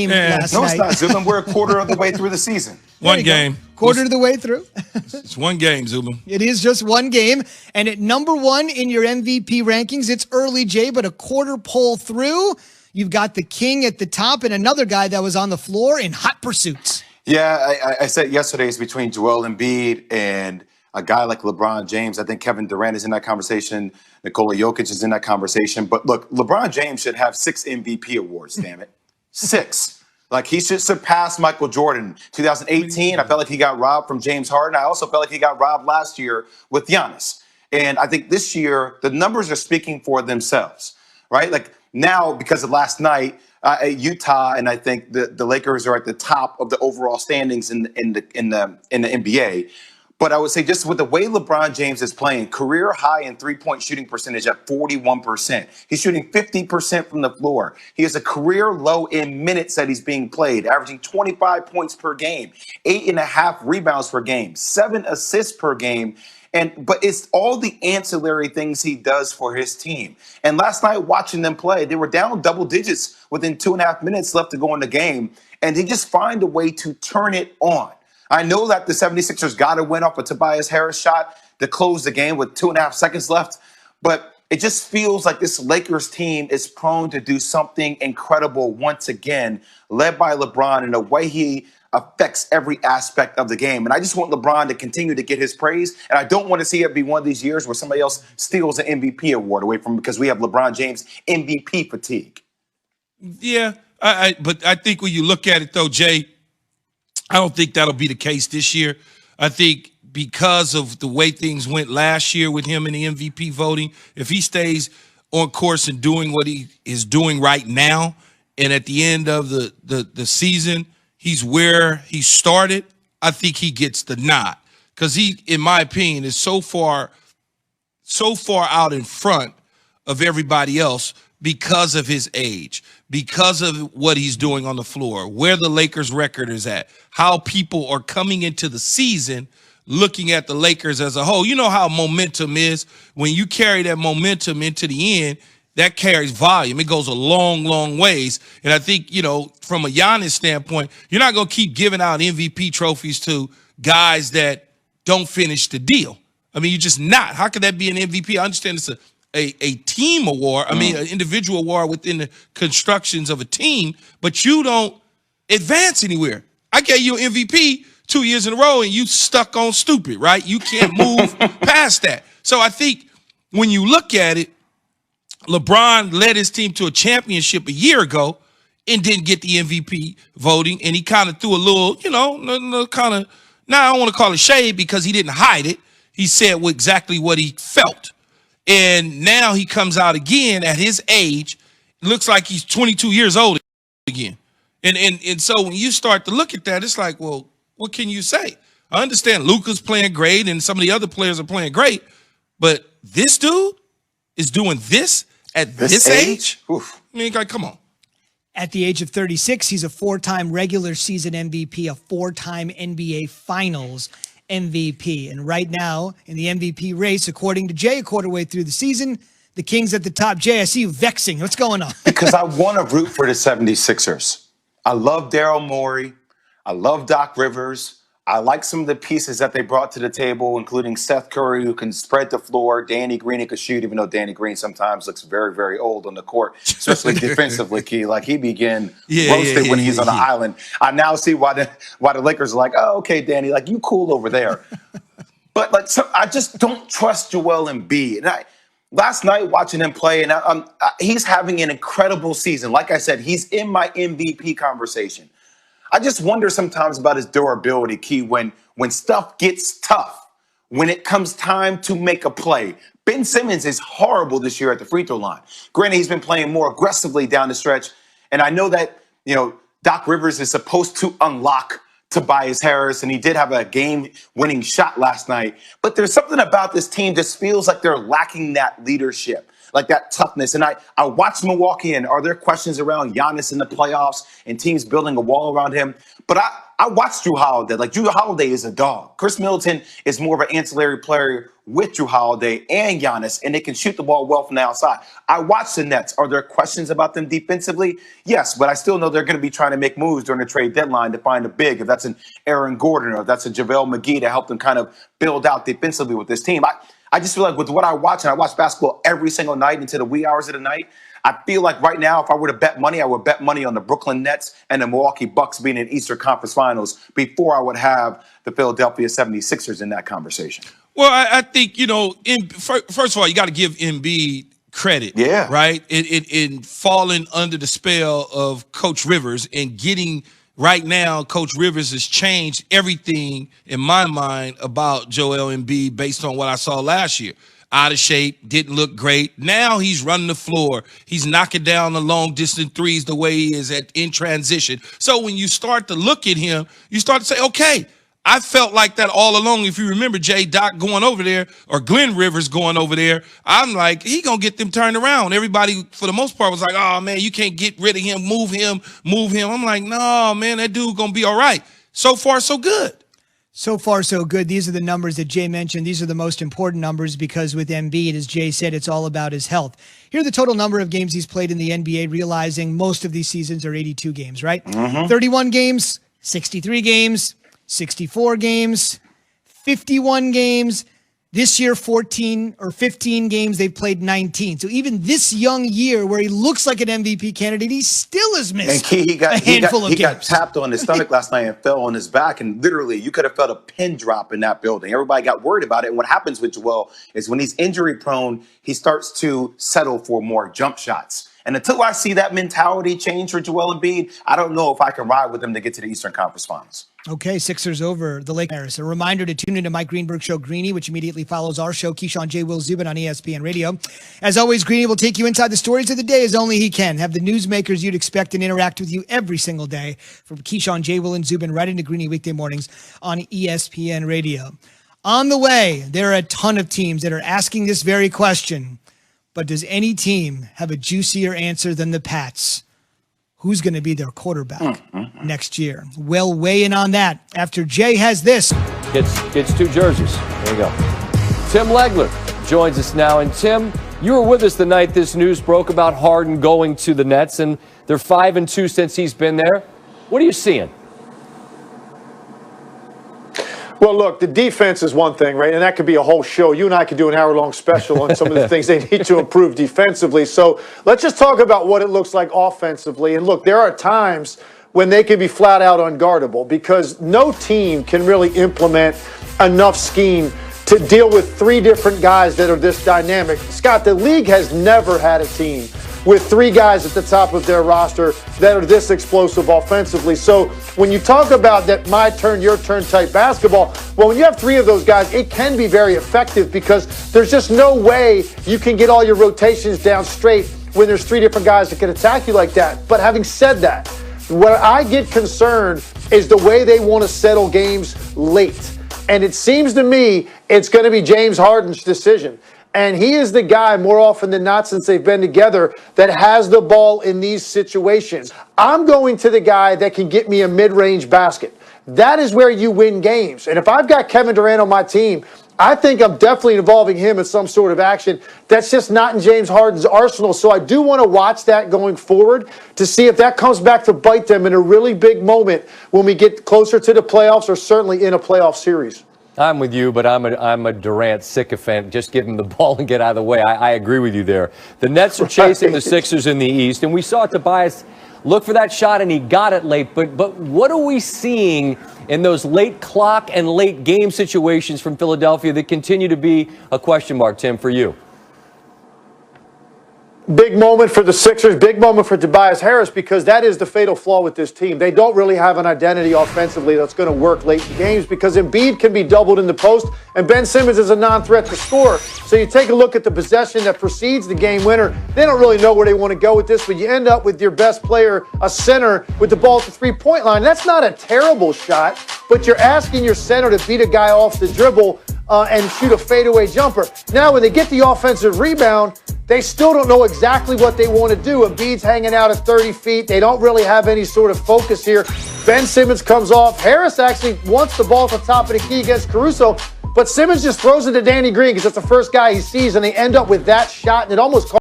last No, it's night. not, Zubin. We're a quarter of the way through the season. One game. Quarter of the way through. It's one game, Zubin. It is just one game. And at number one in your MVP rankings, it's early, Jay, but a quarter poll through, you've got the King at the top and another guy that was on the floor in hot pursuits. Yeah, I said yesterday it's between Joel Embiid and a guy like LeBron James. I think Kevin Durant is in that conversation. Nikola Jokic is in that conversation. But look, LeBron James should have 6 MVP awards, damn it. 6. Like, he should surpass Michael Jordan. 2018, I felt like he got robbed from James Harden. I also felt like he got robbed last year with Giannis. And I think this year, the numbers are speaking for themselves, right? Like, now, because of last night, Utah and I think the Lakers are at the top of the overall standings in the NBA. But I would say just with the way LeBron James is playing, career high in three-point shooting percentage at 41%. He's shooting 50% from the floor. He has a career low in minutes that he's being played, averaging 25 points per game, 8.5 rebounds per game, 7 assists per game. But it's all the ancillary things he does for his team. And last night, watching them play, they were down double digits within 2.5 minutes left to go in the game. And they just find a way to turn it on. I know that the 76ers got to win off a Tobias Harris shot to close the game with 2.5 seconds left. But it just feels like this Lakers team is prone to do something incredible once again, led by LeBron in a way he affects every aspect of the game. And I just want LeBron to continue to get his praise. And I don't want to see it be one of these years where somebody else steals an MVP award away from him because we have LeBron James MVP fatigue. Yeah, but I think when you look at it, though, Jay, I don't think that'll be the case this year. I think because of the way things went last year with him in the MVP voting, if he stays on course and doing what he is doing right now, and at the end of the season, he's where he started, I think he gets the nod. Because he, in my opinion, is so far out in front of everybody else because of his age, because of what he's doing on the floor, where the Lakers record is at, how people are coming into the season looking at the Lakers as a whole. You know how momentum is. When you carry that momentum into the end, that carries volume. It goes a long, long ways. And I think, from a Giannis standpoint, you're not going to keep giving out MVP trophies to guys that don't finish the deal. I mean, you're just not. How could that be an MVP? I understand it's a team award. I mean, an individual award within the constructions of a team, but you don't advance anywhere. I gave you an MVP 2 years in a row, and you stuck on stupid, right? You can't move past that. So I think when you look at it, LeBron led his team to a championship a year ago and didn't get the MVP voting, and he kind of threw a little, kind of, now I don't want to call it shade because he didn't hide it. He said exactly what he felt. And now he comes out again at his age. It looks like he's 22 years old again. And so when you start to look at that, it's like, well, what can you say? I understand Luka's playing great and some of the other players are playing great, but this dude is doing this at this age? Oof. I mean, come on. At the age of 36, he's a 4-time regular season MVP, a 4-time NBA Finals MVP. And right now, in the MVP race, according to Jay, a quarter way through the season, the Kings at the top. Jay, I see you vexing. What's going on? Because I want to root for the 76ers. I love Daryl Morey. I love Doc Rivers. I like some of the pieces that they brought to the table, including Seth Curry, who can spread the floor, Danny Green, who can shoot, even though Danny Green sometimes looks very, very old on the court, especially defensively, Key. Like, he began roasted when he's on the island. I now see why the Lakers are like, oh, okay, Danny, like, you cool over there. But, I just don't trust Joel Embiid. And last night, watching him play, and he's having an incredible season. Like I said, he's in my MVP conversation. I just wonder sometimes about his durability, Key, when stuff gets tough, when it comes time to make a play. Ben Simmons is horrible this year at the free throw line. Granted, he's been playing more aggressively down the stretch, and I know that, Doc Rivers is supposed to unlock Tobias Harris, and he did have a game-winning shot last night. But there's something about this team that just feels like they're lacking that leadership. like that toughness. And I watched Milwaukee, and are there questions around Giannis in the playoffs and teams building a wall around him? But I watched Drew Holiday. Like, Drew Holiday is a dog. Chris Middleton is more of an ancillary player with Drew Holiday and Giannis, and they can shoot the ball well from the outside. I watched the Nets. Are there questions about them defensively? Yes, but I still know they're going to be trying to make moves during the trade deadline to find a big, if that's an Aaron Gordon or if that's a JaVale McGee, to help them kind of build out defensively with this team. I just feel like with what I watch, and I watch basketball every single night into the wee hours of the night, I feel like right now, if I were to bet money, I would bet money on the Brooklyn Nets and the Milwaukee Bucks being in Eastern Conference Finals before I would have the Philadelphia 76ers in that conversation. Well, I think, first of all, you got to give Embiid credit, right? In falling under the spell of Coach Rivers and getting right now, Coach Rivers has changed everything in my mind about Joel Embiid based on what I saw last year. Out of shape, didn't look great. Now he's running the floor. He's knocking down the long distance threes the way he is in transition. So when you start to look at him, you start to say, okay, I felt like that all along. If you remember J. Doc going over there or Glenn Rivers going over there, I'm like, he going to get them turned around. Everybody, for the most part, was like, oh, man, you can't get rid of him, move him. I'm like, no, man, that dude going to be all right. So far, so good. So far, so good. These are the numbers that Jay mentioned. These are the most important numbers because with Embiid, as Jay said, it's all about his health. Here are the total number of games he's played in the NBA, realizing most of these seasons are 82 games, right? 31 games, 63 games, 64 games, 51 games. This year, 14 or 15 games, they've played 19. So even this young year where he looks like an MVP candidate, he still has missed a handful of games. He got tapped on his stomach last night and fell on his back. And literally, you could have felt a pin drop in that building. Everybody got worried about it. And what happens with Joel is when he's injury prone, he starts to settle for more jump shots. And until I see that mentality change for Joel Embiid, I don't know if I can ride with him to get to the Eastern Conference Finals. Okay, Sixers over the Lakers. A reminder to tune into Mike Greenberg's show, Greeny, which immediately follows our show, Keyshawn J. Will Zubin on ESPN Radio. As always, Greeny will take you inside the stories of the day as only he can. Have the newsmakers you'd expect and interact with you every single day. From Keyshawn J. Will and Zubin right into Greeny weekday mornings on ESPN Radio. On the way, there are a ton of teams that are asking this very question. But does any team have a juicier answer than the Pats? Who's going to be their quarterback next year? We'll weigh in on that after Jay has this. Gets two jerseys. There you go. Tim Legler joins us now. And Tim, you were with us the night this news broke about Harden going to the Nets, and they're 5-2 since he's been there. What are you seeing? Well, look, the defense is one thing, right? And that could be a whole show. You and I could do an hour-long special on some of the things they need to improve defensively. So let's just talk about what it looks like offensively. And look, there are times when they can be flat out unguardable because no team can really implement enough scheme to deal with three different guys that are this dynamic. Scott, the league has never had a team with three guys at the top of their roster that are this explosive offensively. So when you talk about that my turn, your turn type basketball, well, when you have three of those guys, it can be very effective because there's just no way you can get all your rotations down straight when there's three different guys that can attack you like that. But having said that, where I get concerned is the way they want to settle games late. And it seems to me it's going to be James Harden's decision. And he is the guy, more often than not, since they've been together, that has the ball in these situations. I'm going to the guy that can get me a mid-range basket. That is where you win games. And if I've got Kevin Durant on my team, I think I'm definitely involving him in some sort of action. That's just not in James Harden's arsenal. So I do want to watch that going forward to see if that comes back to bite them in a really big moment when we get closer to the playoffs or certainly in a playoff series. I'm with you, but I'm a Durant sycophant. Just give him the ball and get out of the way. I agree with you there. The Nets are chasing the Sixers in the East, and we saw Tobias look for that shot, and he got it late. But what are we seeing in those late clock and late game situations from Philadelphia that continue to be a question mark, Tim, for you? Big moment for the Sixers, big moment for Tobias Harris because that is the fatal flaw with this team. They don't really have an identity offensively that's going to work late in games because Embiid can be doubled in the post and Ben Simmons is a non-threat to score. So you take a look at the possession that precedes the game winner. They don't really know where they want to go with this, but you end up with your best player, a center, with the ball at the three-point line. That's not a terrible shot, but you're asking your center to beat a guy off the dribble and shoot a fadeaway jumper. Now, when they get the offensive rebound, they still don't know exactly what they want to do. Embiid's hanging out at 30 feet. They don't really have any sort of focus here. Ben Simmons comes off. Harris actually wants the ball at the top of the key against Caruso, but Simmons just throws it to Danny Green because that's the first guy he sees, and they end up with that shot, and it almost